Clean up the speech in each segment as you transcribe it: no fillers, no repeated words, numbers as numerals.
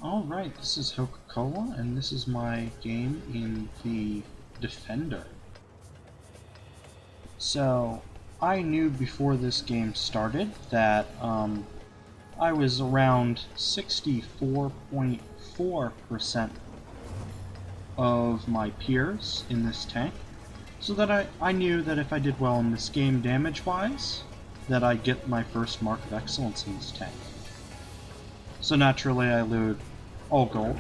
Alright, this is Coca-Cola, and this is my game in the Defender. So, I knew before this game started that I was around 64.4% of my peers in this tank, so that I knew that if I did well in this game damage-wise, that I'd get my first mark of excellence in this tank. So naturally I loot all gold.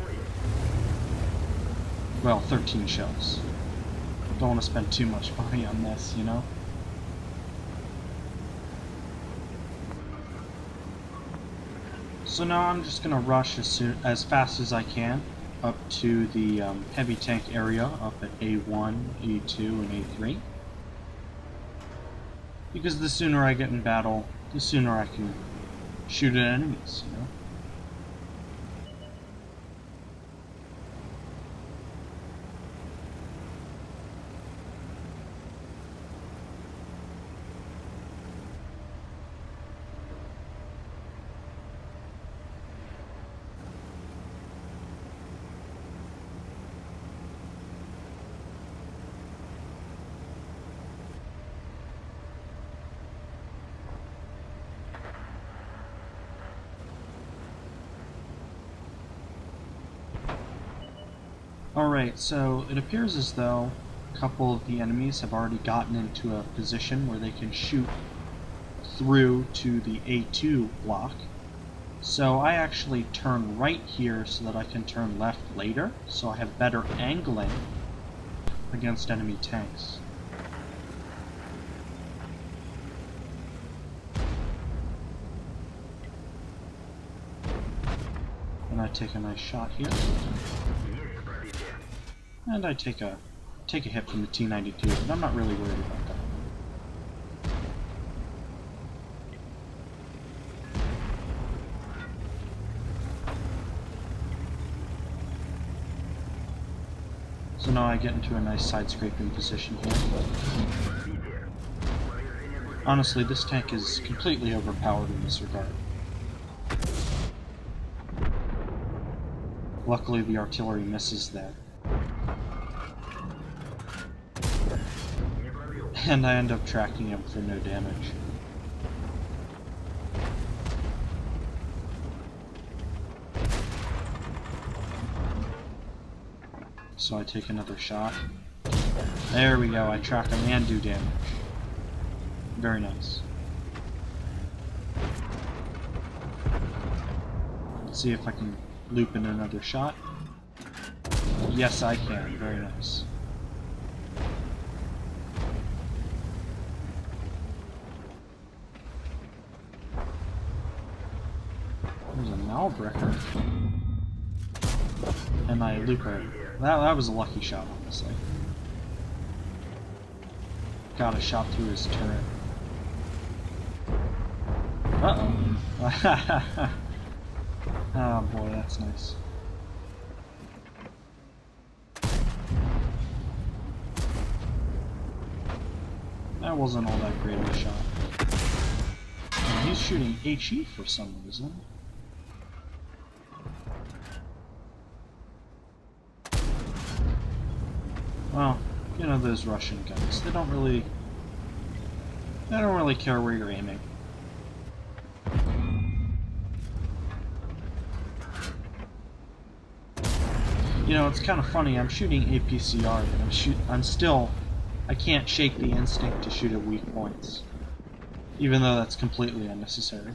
Well, 13 shells. Don't want to spend too much money on this, you know? So now I'm just going to rush as fast as I can up to the heavy tank area up at A1, A2, and A3. Because the sooner I get in battle, the sooner I can shoot at enemies, you know? Alright, so it appears as though a couple of the enemies have already gotten into a position where they can shoot through to the A2 block. So I actually turn right here so that I can turn left later, so I have better angling against enemy tanks. And I take a nice shot here. And I take a hit from the T-92, but I'm not really worried about that. So now I get into a nice side-scraping position here. Honestly, this tank is completely overpowered in this regard. Luckily, the artillery misses there. And I end up tracking him for no damage. So I take another shot. There we go, I track him and do damage. Very nice. Let's see if I can loop in another shot. Yes, I can. Very nice. There's a Malbreaker. And I loop her. That was a lucky shot, honestly. Got a shot through his turret. Uh-oh. Oh boy, that's nice. That wasn't all that great of a shot. And he's shooting HE for some reason. Well, you know those Russian guns. They don't really care where you're aiming. You know, it's kind of funny. I'm shooting APCR, but I can't shake the instinct to shoot at weak points, even though that's completely unnecessary.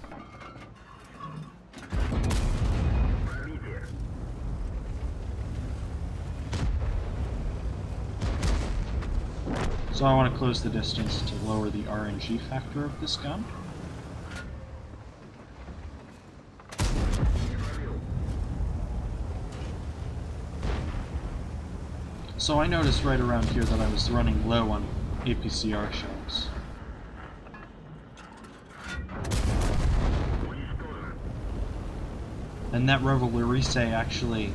So I want to close the distance to lower the RNG factor of this gun. So I noticed right around here that I was running low on APCR shells. And that Revolverise actually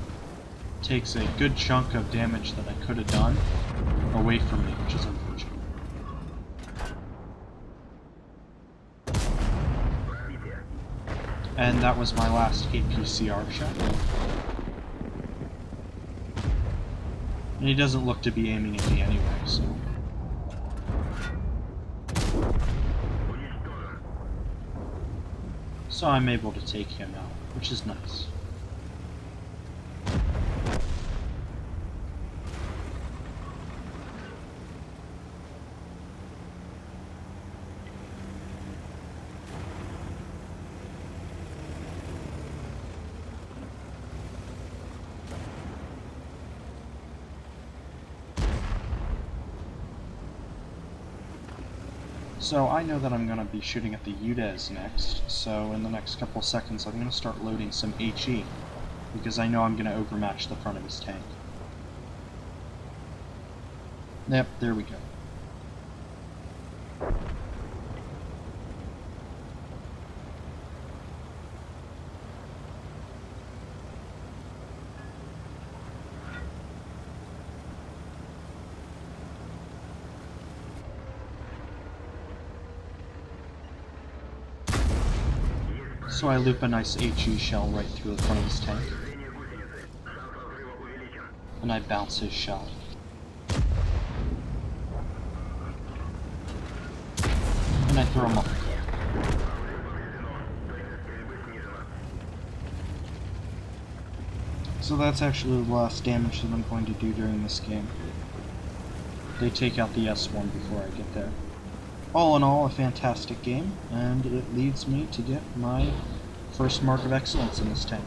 takes a good chunk of damage that I could have done away from me, which is unfortunate. And that was my last APCR shot. And he doesn't look to be aiming at me anyway, so... So I'm able to take him out, which is nice. So I know that I'm going to be shooting at the UDES next, so in the next couple seconds I'm going to start loading some HE, because I know I'm going to overmatch the front of his tank. Yep, there we go. So I loop a nice HE shell right through the front of his tank. And I bounce his shell. And I throw him off. So that's actually the last damage that I'm going to do during this game. They take out the S1 before I get there. All in all, a fantastic game, and it leads me to get my first mark of excellence in this tank.